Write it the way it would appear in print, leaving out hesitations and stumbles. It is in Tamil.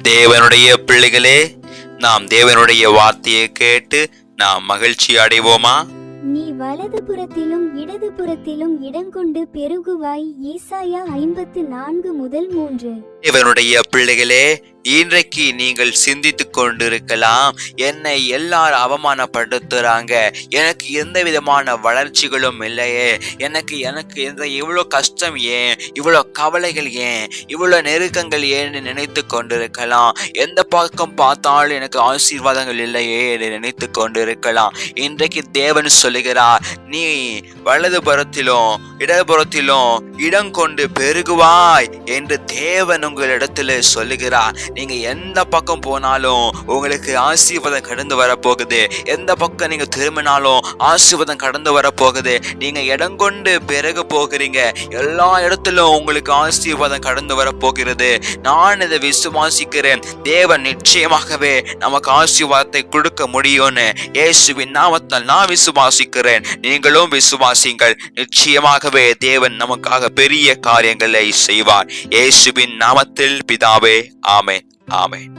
தேவனுடைய பிள்ளைகளே, நாம் தேவனுடைய வார்த்தையை கேட்டு நாம் மகிழ்ச்சி அடைவோமா? நீ வலது புறத்திலும் இடது புறத்திலும் இடங்கொண்டு பெருகுவாய். ஏசாயா 54:3. தேவனுடைய பிள்ளைகளே, இன்றைக்கு நீங்கள் சிந்தித்துக் கொண்டிருக்கலாம், என்னை எல்லாரும் அவமானப்படுத்துறாங்க, எனக்கு எந்த விதமான வளர்ச்சிகளும் இல்லையே, எனக்கு இவ்வளோ கஷ்டம் ஏன், இவ்வளோ கவலைகள் ஏன், இவ்வளோ நெருக்கங்கள் ஏன்னு நினைத்து கொண்டிருக்கலாம். எந்த பக்கம் பார்த்தாலும் எனக்கு ஆசீர்வாதங்கள் இல்லையே என்று நினைத்து கொண்டிருக்கலாம். இன்றைக்கு தேவன் சொல்லுகிறார், நீ வலது புறத்திலும் இடதுபுறத்திலும் இடம் கொண்டு பெருகுவாய் என்று தேவன் உங்களிடத்துல சொல்லுகிறார். நீங்க எந்த பக்கம் போனாலும் உங்களுக்கு ஆசீர்வாதம் கடந்து வரப்போகுது. எந்த பக்கம் நீங்க திரும்பினாலும் ஆசீர்வாதம் கடந்து வரப்போகுது. நீங்க இடம் கொண்டு பெருக போகிறீங்க. எல்லா இடத்திலும் உங்களுக்கு ஆசீர்வாதம் கடந்து வரப்போகிறது. நான் இதை விசுவாசிக்கிறேன். தேவன் நிச்சயமாகவே நமக்கு ஆசீர்வாதத்தை கொடுக்க முடியும்னு இயேசுவின் நாமத்தால் நான் விசுவாசிக்கிறேன். நீங்களும் விசுவாசிங்கள். நிச்சயமாகவே தேவன் நமக்காக பெரிய காரியங்களை செய்வார். இயேசுவின் நாமத்தில் பிதாவே, ஆமென், ஆமென்.